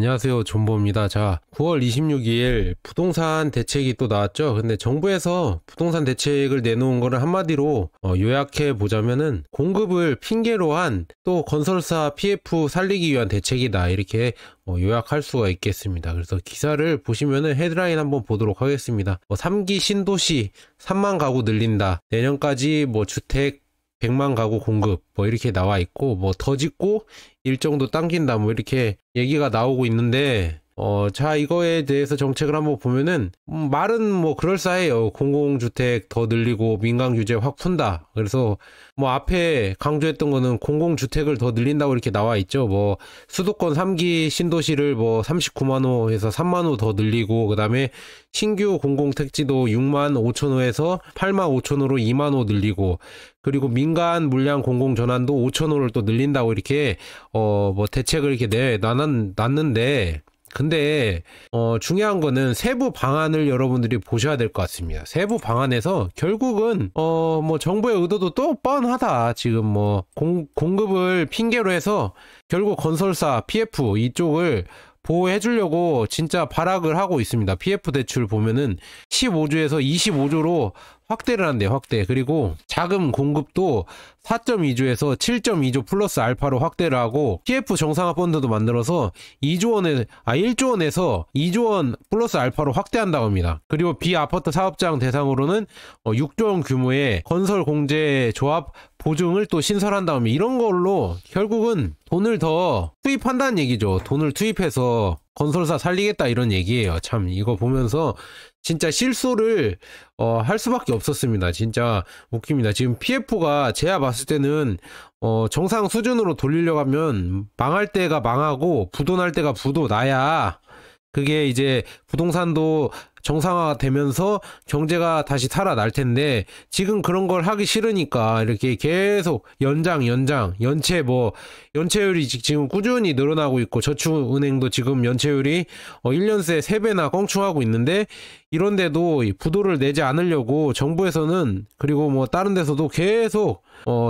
안녕하세요, 존보입니다. 자, 9월 26일 부동산 대책이 또 나왔죠. 근데 정부에서 부동산 대책을 내놓은 거를 한마디로 요약해 보자면은 공급을 핑계로 한 또 건설사 PF 살리기 위한 대책이다, 이렇게 요약할 수가 있겠습니다. 그래서 기사를 보시면은 헤드라인 한번 보도록 하겠습니다. 3기 신도시 3만 가구 늘린다, 내년까지 주택 100만 가구 공급 이렇게 나와 있고, 더 짓고 일정도 당긴다, 이렇게 얘기가 나오고 있는데, 자, 이거에 대해서 정책을 한번 보면은 말은 그럴싸해요. 공공주택 더 늘리고 민간 규제 확 푼다. 그래서 앞에 강조했던 거는 공공주택을 더 늘린다고 이렇게 나와 있죠. 수도권 3기 신도시를 39만 호에서 3만 호 더 늘리고, 그 다음에 신규 공공택지도 6만 5천 호에서 8만 5천 호로 2만 호 늘리고, 그리고 민간 물량 공공 전환도 5천 호를 또 늘린다고 이렇게 대책을 이렇게 놨는데, 근데 중요한 거는 세부 방안을 여러분들이 보셔야 될 것 같습니다. 세부 방안에서 결국은 정부의 의도도 또 뻔하다. 지금 공급을 핑계로 해서 결국 건설사 PF 이쪽을 보호해 주려고 진짜 발악을 하고 있습니다. PF 대출 보면은 15조에서 25조로 확대를 한대요, 확대. 그리고 자금 공급도 4.2조에서 7.2조 플러스 알파로 확대를 하고, PF 정상화 펀드도 만들어서 1조 원에서 2조 원 플러스 알파로 확대한다고 합니다. 그리고 비아파트 사업장 대상으로는 6조 원 규모의 건설 공제 조합 보증을 또 신설한다고 합니다. 이런 걸로 결국은 돈을 더 투입한다는 얘기죠. 돈을 투입해서 건설사 살리겠다, 이런 얘기예요. 참, 이거 보면서 진짜 실소를 할 수밖에 없었습니다. 진짜 웃깁니다. 지금 PF가 제가 봤을 때는 정상 수준으로 돌리려고 하면 망할 때가 망하고 부도날 때가 부도 나야 그게 이제 부동산도 정상화가 되면서 경제가 다시 살아날 텐데, 지금 그런 걸 하기 싫으니까 이렇게 계속 연체율이 지금 꾸준히 늘어나고 있고, 저축은행도 지금 연체율이 1년 새 3배나 껑충하고 있는데, 이런데도 부도를 내지 않으려고 정부에서는, 그리고 다른 데서도 계속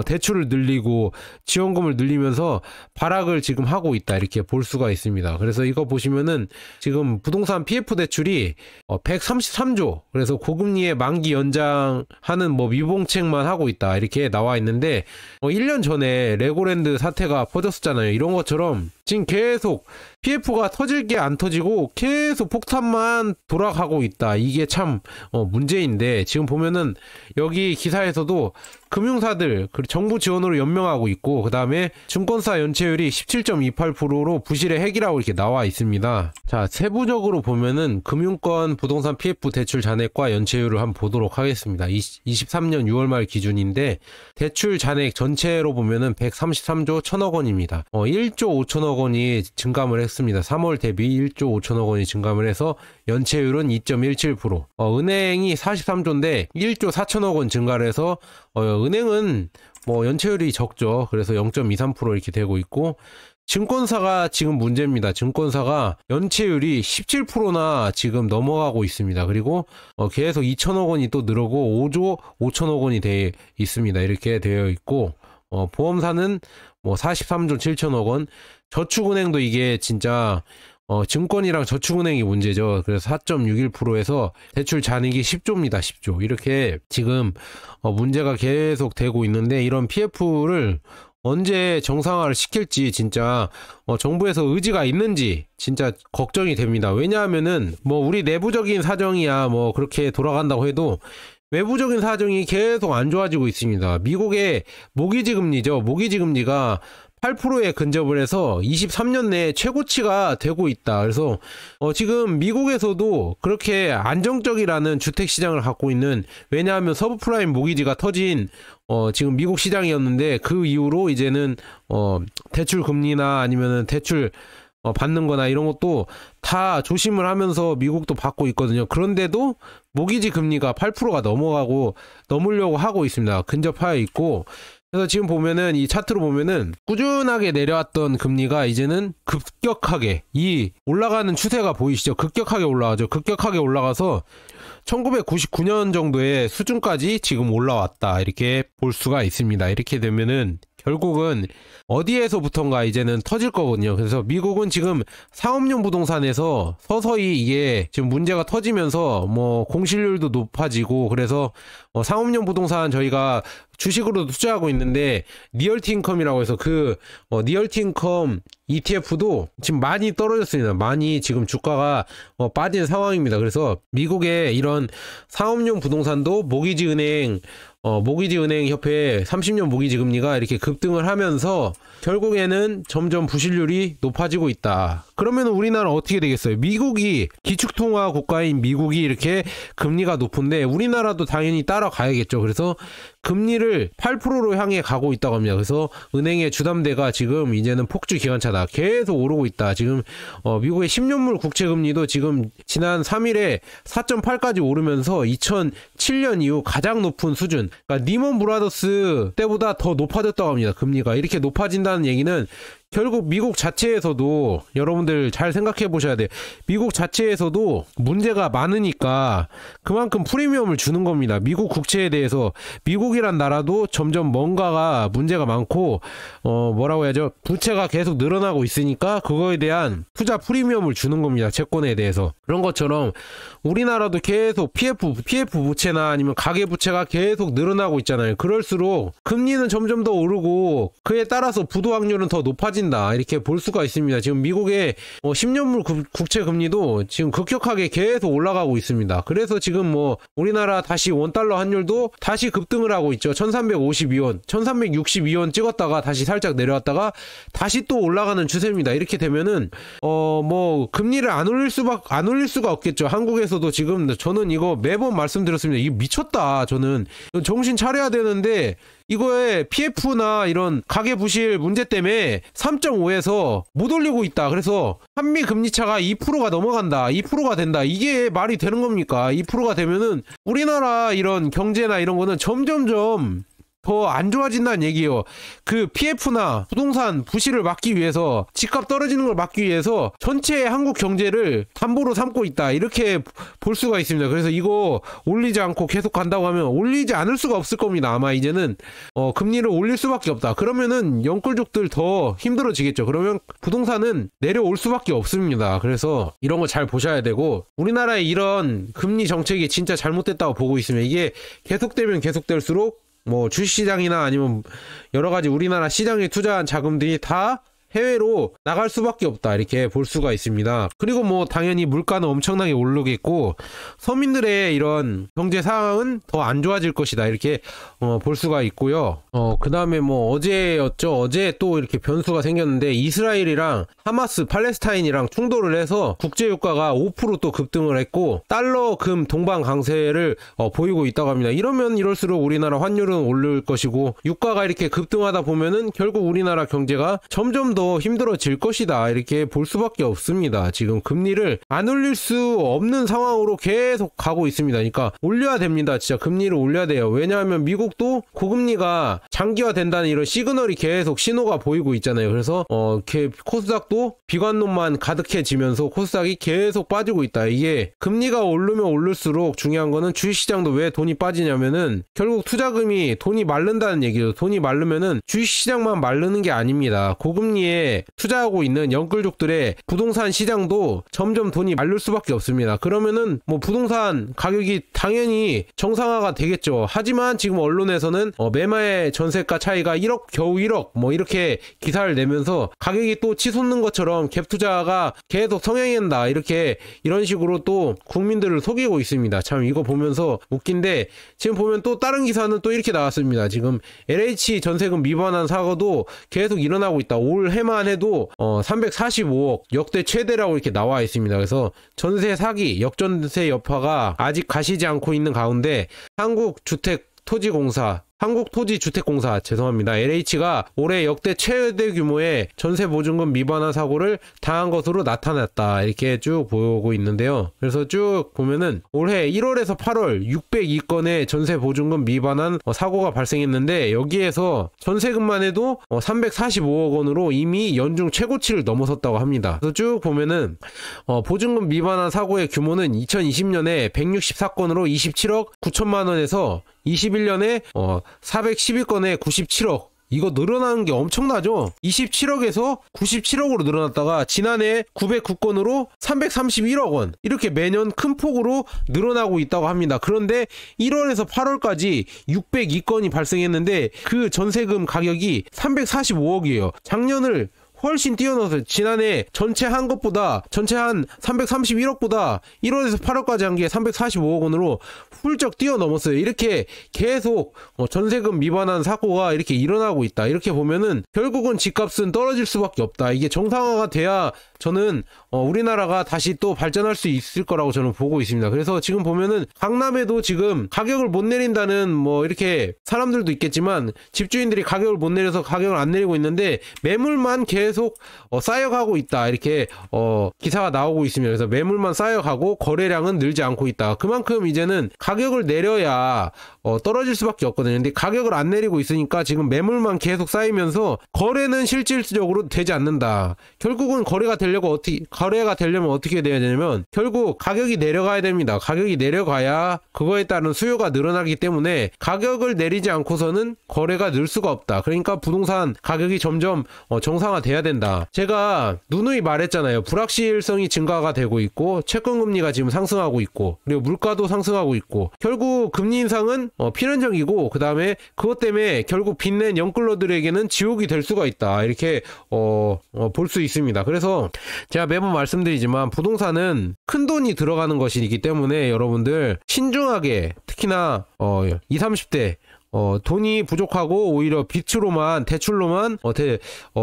대출을 늘리고 지원금을 늘리면서 발악을 지금 하고 있다, 이렇게 볼 수가 있습니다. 그래서 이거 보시면은 지금 부동산 PF 대출이 133조, 그래서 고금리의 만기 연장하는 미봉책만 하고 있다, 이렇게 나와 있는데, 1년 전에 레고랜드 사태가 퍼졌었잖아요. 이런 것처럼 지금 계속 PF가 터질 게 안 터지고 계속 폭탄만 돌아가고 있다. 이게 참 문제인데, 지금 보면은 여기 기사에서도 금융사들 정부 지원으로 연명하고 있고, 그 다음에 증권사 연체율이 17.28%로 부실의 핵이라고 이렇게 나와 있습니다. 자, 세부적으로 보면은 금융권 부동산 PF 대출 잔액과 연체율을 한번 보도록 하겠습니다. 23년 6월 말 기준인데, 대출 잔액 전체로 보면은 133조 1천억 원입니다. 1조 5천억 원이 증감을 했습니다. 3월 대비 1조 5천억 원이 증감을 해서 연체율은 2.17%. 은행이 43조인데 1조 4천억 원 증가를 해서 은행은 연체율이 적죠. 그래서 0.23% 이렇게 되고 있고, 증권사가 지금 문제입니다. 증권사가 연체율이 17%나 지금 넘어가고 있습니다. 그리고 계속 2천억 원이 또 늘어고 5조 5천억 원이 돼 있습니다. 이렇게 되어 있고, 보험사는 43조 7천억 원, 저축은행도 이게 진짜 증권이랑 저축은행이 문제죠. 그래서 4.61%에서 대출 잔액이 10조입니다. 10조. 이렇게 지금 문제가 계속 되고 있는데, 이런 PF를 언제 정상화를 시킬지 진짜 정부에서 의지가 있는지 진짜 걱정이 됩니다. 왜냐하면은 우리 내부적인 사정이야 그렇게 돌아간다고 해도 외부적인 사정이 계속 안 좋아지고 있습니다. 미국의 모기지 금리죠. 모기지 금리가 8%에 근접을 해서 23년 내에 최고치가 되고 있다. 그래서 지금 미국에서도 그렇게 안정적이라는 주택시장을 갖고 있는, 왜냐하면 서브프라임 모기지가 터진 지금 미국 시장이었는데, 그 이후로 이제는 대출 금리나 아니면은 대출 받는 거나 이런 것도 다 조심을 하면서 미국도 받고 있거든요. 그런데도 모기지 금리가 8%가 넘으려고 하고 있습니다. 근접하여 있고, 그래서 지금 보면은 이 차트로 보면은 꾸준하게 내려왔던 금리가 이제는 급격하게, 이 올라가는 추세가 보이시죠? 급격하게 올라가죠. 급격하게 올라가서 1999년 정도의 수준까지 지금 올라왔다, 이렇게 볼 수가 있습니다. 이렇게 되면은 결국은 어디에서부턴가 이제는 터질 거거든요. 그래서 미국은 지금 상업용 부동산에서 서서히 이게 지금 문제가 터지면서 뭐 공실률도 높아지고, 그래서 상업용 부동산 저희가 주식으로도 투자하고 있는데 리얼티 인컴이라고 해서 그 리얼티 인컴 ETF도 지금 많이 떨어졌습니다. 많이 지금 주가가 빠진 상황입니다. 그래서 미국의 이런 상업용 부동산도 모기지은행 협회 30년 모기지 금리가 이렇게 급등을 하면서 결국에는 점점 부실률이 높아지고 있다. 그러면 우리나라 어떻게 되겠어요? 미국이 기축통화 국가인 미국이 이렇게 금리가 높은데 우리나라도 당연히 따라가야겠죠. 그래서 금리를 8%로 향해 가고 있다고 합니다. 그래서 은행의 주담대가 지금 이제는 폭주 기관차다. 계속 오르고 있다. 지금 미국의 10년물 국채 금리도 지금 지난 3일에 4.8까지 오르면서 2007년 이후 가장 높은 수준. 그러니까 리먼 브라더스 때보다 더 높아졌다고 합니다. 금리가 이렇게 높아진다는 얘기는 결국 미국 자체에서도 여러분들 잘 생각해 보셔야 돼요. 미국 자체에서도 문제가 많으니까 그만큼 프리미엄을 주는 겁니다. 미국 국채에 대해서. 미국이란 나라도 점점 뭔가가 문제가 많고 뭐라고 해야죠? 부채가 계속 늘어나고 있으니까 그거에 대한 투자 프리미엄을 주는 겁니다. 채권에 대해서. 그런 것처럼 우리나라도 계속 PF 부채나 아니면 가계 부채가 계속 늘어나고 있잖아요. 그럴수록 금리는 점점 더 오르고 그에 따라서 부도 확률은 더 높아진다. 이렇게 볼 수가 있습니다. 지금 미국의 10년물 국채 금리도 지금 급격하게 계속 올라가고 있습니다. 그래서 지금 뭐 우리나라 다시 원달러 환율도 다시 급등을 하고 있죠. 1352원, 1362원 찍었다가 다시 살짝 내려왔다가 다시 또 올라가는 추세입니다. 이렇게 되면은 뭐 금리를 안 올릴 수가 없겠죠. 한국에서도 지금 저는 이거 매번 말씀드렸습니다. 이게 미쳤다. 저는 정신 차려야 되는데 이거에 PF나 이런 가계부실 문제 때문에 3.5에서 못 올리고 있다. 그래서 한미 금리차가 2%가 넘어간다. 2%가 된다. 이게 말이 되는 겁니까? 2%가 되면은 우리나라 이런 경제나 이런 거는 점점점 더 안 좋아진다는 얘기예요. 그 PF나 부동산 부실을 막기 위해서, 집값 떨어지는 걸 막기 위해서 전체 한국 경제를 담보로 삼고 있다. 이렇게 볼 수가 있습니다. 그래서 이거 올리지 않고 계속 간다고 하면 올리지 않을 수가 없을 겁니다. 아마 이제는 금리를 올릴 수밖에 없다. 그러면은 영끌족들 더 힘들어지겠죠. 그러면 부동산은 내려올 수밖에 없습니다. 그래서 이런 거 잘 보셔야 되고, 우리나라의 이런 금리 정책이 진짜 잘못됐다고 보고 있으면 이게 계속되면 계속될수록 뭐 주식시장이나 아니면 여러가지 우리나라 시장에 투자한 자금들이 다 해외로 나갈 수밖에 없다. 이렇게 볼 수가 있습니다. 그리고 뭐 당연히 물가는 엄청나게 오르겠고 서민들의 이런 경제 상황은 더 안 좋아질 것이다. 이렇게 볼 수가 있고요. 그 다음에 뭐 어제였죠. 어제 또 이렇게 변수가 생겼는데 이스라엘이랑 하마스 팔레스타인이랑 충돌을 해서 국제유가가 5% 또 급등을 했고 달러 금 동반 강세를 보이고 있다고 합니다. 이러면 이럴수록 우리나라 환율은 오를 것이고 유가가 이렇게 급등하다 보면은 결국 우리나라 경제가 점점 더 힘들어질 것이다. 이렇게 볼 수밖에 없습니다. 지금 금리를 안 올릴 수 없는 상황으로 계속 가고 있습니다. 그러니까 올려야 됩니다. 진짜 금리를 올려야 돼요. 왜냐하면 미국도 고금리가 장기화된다는 이런 시그널이 계속 신호가 보이고 있잖아요. 그래서 코스닥도 비관론만 가득해지면서 코스닥이 계속 빠지고 있다. 이게 금리가 오르면 오를수록 중요한 거는 주식시장도 왜 돈이 빠지냐면은 결국 투자금이 돈이 마른다는 얘기죠. 돈이 마르면은 주식시장만 마르는 게 아닙니다. 고금리에 투자하고 있는 영끌족들의 부동산 시장도 점점 돈이 마를 수밖에 없습니다. 그러면은 뭐 부동산 가격이 당연히 정상화가 되겠죠. 하지만 지금 언론에서는 매매 전세가 차이가 1억 겨우 1억 뭐 이렇게 기사를 내면서 가격이 또 치솟는 것처럼 갭 투자가 계속 성행한다. 이런 식으로 또 국민들을 속이고 있습니다. 참 이거 보면서 웃긴데 지금 보면 또 다른 기사는 또 이렇게 나왔습니다. 지금 LH 전세금 미반환 사고도 계속 일어나고 있다. 올해만 해도 345억 역대 최대라고 이렇게 나와 있습니다. 그래서 전세 사기, 역전세 여파가 아직 가시지 않고 있는 가운데 한국토지주택공사 죄송합니다. LH가 올해 역대 최대 규모의 전세보증금 미반환 사고를 당한 것으로 나타났다. 이렇게 쭉 보고 있는데요. 그래서 쭉 보면은 올해 1월에서 8월 602건의 전세보증금 미반환 사고가 발생했는데 여기에서 전세금만 해도 345억 원으로 이미 연중 최고치를 넘어섰다고 합니다. 그래서 쭉 보면은 보증금 미반환 사고의 규모는 2020년에 164건으로 27억 9천만 원에서 21년에 412건에 97억 이거 늘어나는 게 엄청나죠? 27억에서 97억으로 늘어났다가 지난해 909건으로 331억 원 이렇게 매년 큰 폭으로 늘어나고 있다고 합니다. 그런데 1월에서 8월까지 602건이 발생했는데 그 전세금 가격이 345억이에요. 작년을 훨씬 뛰어넘어서 지난해 전체 한 331억보다 1월에서 8월까지 한 게 345억 원으로 훌쩍 뛰어넘었어요. 이렇게 계속 전세금 미반환 사고가 이렇게 일어나고 있다. 이렇게 보면은 결국은 집값은 떨어질 수밖에 없다. 이게 정상화가 돼야 저는 우리나라가 다시 또 발전할 수 있을 거라고 저는 보고 있습니다. 그래서 지금 보면은 강남에도 지금 가격을 못 내린다는 뭐 이렇게 사람들도 있겠지만 집주인들이 가격을 못 내려서 가격을 안 내리고 있는데 매물만 계속 쌓여가고 있다. 이렇게 기사가 나오고 있습니다. 그래서 매물만 쌓여가고 거래량은 늘지 않고 있다. 그만큼 이제는 가격을 내려야 떨어질 수밖에 없거든요. 근데 가격을 안 내리고 있으니까 지금 매물만 계속 쌓이면서 거래는 실질적으로 되지 않는다. 결국은 거래가 되려면 어떻게 돼야 되냐면 결국 가격이 내려가야 됩니다. 가격이 내려가야 그거에 따른 수요가 늘어나기 때문에 가격을 내리지 않고서는 거래가 늘 수가 없다. 그러니까 부동산 가격이 점점 정상화돼야 된다. 제가 누누이 말했잖아요. 불확실성이 증가가 되고 있고 채권금리가 지금 상승하고 있고 그리고 물가도 상승하고 있고 결국 금리 인상은 필연적이고 그 다음에 그것 때문에 결국 빚낸 영끌러들에게는 지옥이 될 수가 있다. 이렇게 볼 수 있습니다. 그래서 제가 매번 말씀드리지만 부동산은 큰 돈이 들어가는 것이기 때문에 여러분들 신중하게 특히나 20, 30대 돈이 부족하고 오히려 빚으로만 대출로만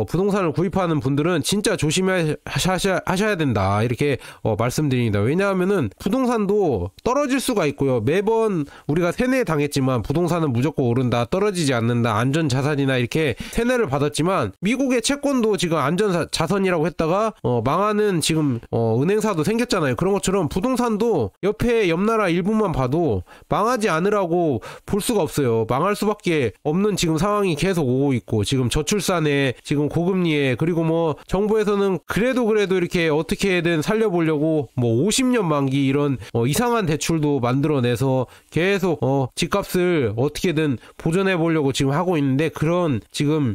부동산을 구입하는 분들은 진짜 조심하셔야 된다. 이렇게 말씀드립니다. 왜냐하면은 부동산도 떨어질 수가 있고요. 매번 우리가 세뇌 당했지만 부동산은 무조건 오른다, 떨어지지 않는다, 안전자산이나 이렇게 세뇌를 받았지만 미국의 채권도 지금 안전자산이라고 했다가 망하는 지금 은행사도 생겼잖아요. 그런 것처럼 부동산도 옆 나라 일부만 봐도 망하지 않으라고 볼 수가 없어요. 망할 수밖에 없는 지금 상황이 계속 오고 있고 지금 저출산에 지금 고금리에 그리고 뭐 정부에서는 그래도 이렇게 어떻게든 살려보려고 뭐 50년 만기 이런 이상한 대출도 만들어내서 계속 집값을 어떻게든 보존해 보려고 지금 하고 있는데 그런 지금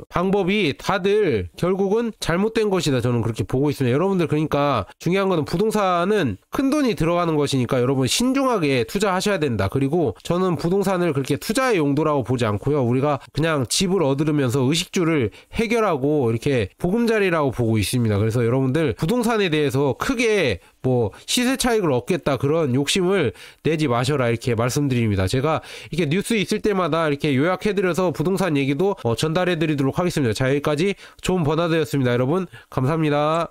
방법이 다들 결국은 잘못된 것이다. 저는 그렇게 보고 있습니다. 여러분들 그러니까 중요한 거는 부동산은 큰 돈이 들어가는 것이니까 여러분 신중하게 투자하셔야 된다. 그리고 저는 부동산을 그렇게 투자의 용도라고 보지 않고요. 우리가 그냥 집을 얻으면서 의식주를 해결하고 이렇게 보금자리라고 보고 있습니다. 그래서 여러분들 부동산에 대해서 크게 뭐 시세 차익을 얻겠다 그런 욕심을 내지 마셔라 이렇게 말씀드립니다. 제가 이렇게 뉴스 있을 때마다 이렇게 요약해드려서 부동산 얘기도 전달해드리도록 하겠습니다. 자, 여기까지 좋은 버나드였습니다. 여러분 감사합니다.